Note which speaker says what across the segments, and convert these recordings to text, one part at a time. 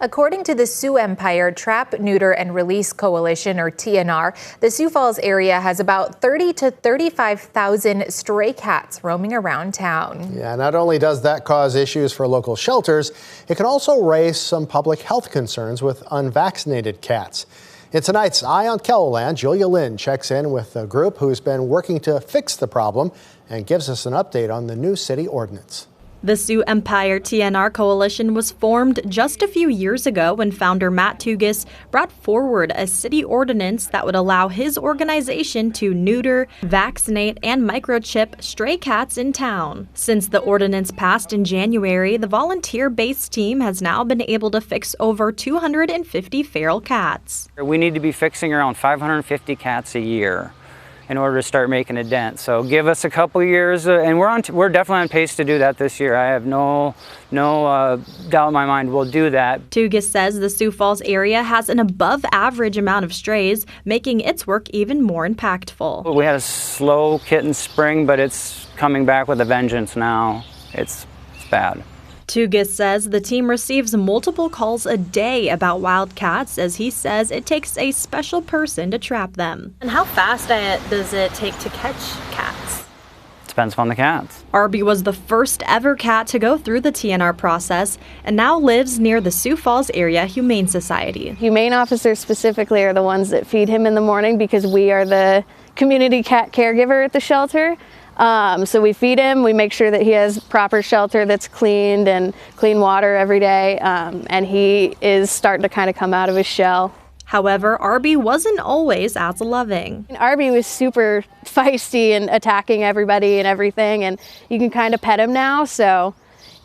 Speaker 1: According to the Sioux Empire Trap, Neuter, and Release Coalition, or TNR, the Sioux Falls area has about 30 to 35,000 stray cats roaming around town.
Speaker 2: Yeah, not only does that cause issues for local shelters, it can also raise some public health concerns with unvaccinated cats. In tonight's Eye on Keloland, Julia Lynn checks in with a group who's been working to fix the problem and gives us an update on the new city ordinance.
Speaker 3: The Sioux Empire TNR Coalition was formed just a few years ago when founder Matt Tugis brought forward a city ordinance that would allow his organization to neuter, vaccinate, and microchip stray cats in town. Since the ordinance passed in January, the volunteer-based team has now been able to fix over 250 feral cats.
Speaker 4: We need to be fixing around 550 cats a year in order to start making a dent. So give us a couple years, and we're definitely on pace to do that this year. I have no doubt in my mind we'll do that.
Speaker 3: Tugis says the Sioux Falls area has an above average amount of strays, making its work even more impactful.
Speaker 4: We had a slow kitten spring, but it's coming back with a vengeance now. It's bad.
Speaker 3: Tugis says the team receives multiple calls a day about wild cats, as he says it takes a special person to trap them.
Speaker 5: And how fast does it take to catch cats?
Speaker 4: Depends upon the cats.
Speaker 3: Arby was the first ever cat to go through the TNR process and now lives near the Sioux Falls Area Humane Society.
Speaker 6: Humane officers specifically are the ones that feed him in the morning because we are the community cat caregiver at the shelter. So we feed him, we make sure that he has proper shelter that's cleaned and clean water every day, and he is starting to kind of come out of his shell.
Speaker 3: However, Arby wasn't always as loving.
Speaker 6: Arby was super feisty and attacking everybody and everything, and you can kind of pet him now, so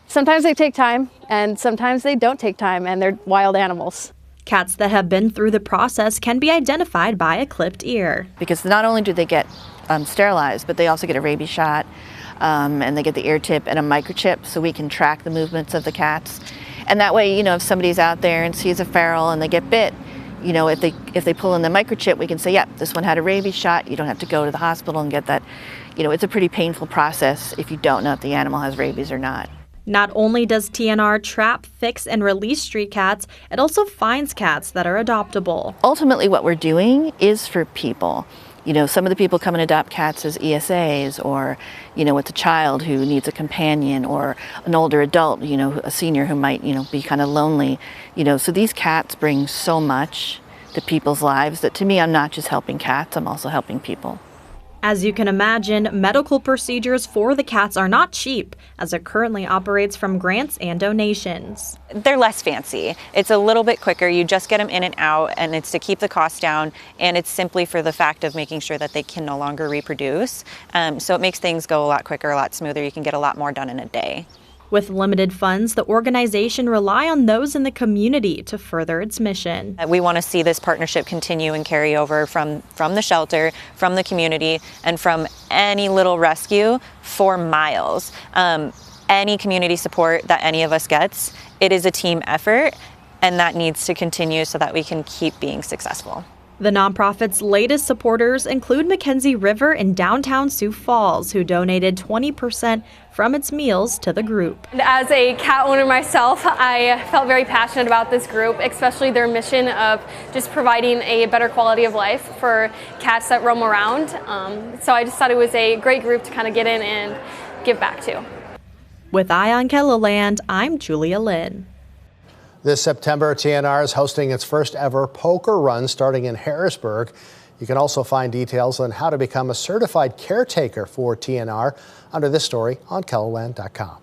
Speaker 6: sometimes they take time and sometimes they don't take time, and they're wild animals.
Speaker 3: Cats that have been through the process can be identified by a clipped ear.
Speaker 7: Because not only do they get sterilized, but they also get a rabies shot, and they get the ear tip and a microchip, so we can track the movements of the cats. And that way, if somebody's out there and sees a feral and they get bit, if they pull in the microchip, we can say, yep, this one had a rabies shot. You don't have to go to the hospital and get that. It's a pretty painful process if you don't know if the animal has rabies or not.
Speaker 3: Not only does TNR trap, fix, and release street cats, it also finds cats that are adoptable.
Speaker 7: Ultimately, what we're doing is for people. Some of the people come and adopt cats as ESAs, or, it's a child who needs a companion, or an older adult, a senior who might, be kind of lonely. So these cats bring so much to people's lives that, to me, I'm not just helping cats, I'm also helping people.
Speaker 3: As you can imagine, medical procedures for the cats are not cheap, as it currently operates from grants and donations.
Speaker 8: They're less fancy. It's a little bit quicker. You just get them in and out, and it's to keep the cost down, and it's simply for the fact of making sure that they can no longer reproduce. So it makes things go a lot quicker, a lot smoother. You can get a lot more done in a day.
Speaker 3: With limited funds, the organization rely on those in the community to further its mission.
Speaker 8: We want to see this partnership continue and carry over from the shelter, from the community, and from any little rescue for miles. Any community support that any of us gets, it is a team effort, and that needs to continue so that we can keep being successful.
Speaker 3: The nonprofit's latest supporters include Mackenzie River in downtown Sioux Falls, who donated 20% from its meals to the group.
Speaker 9: As a cat owner myself, I felt very passionate about this group, especially their mission of just providing a better quality of life for cats that roam around. So I just thought it was a great group to kind of get in and give back to.
Speaker 3: With Eye on Keloland, I'm Julia Lynn.
Speaker 2: This September, TNR is hosting its first ever poker run starting in Harrisburg. You can also find details on how to become a certified caretaker for TNR under this story on Keloland.com.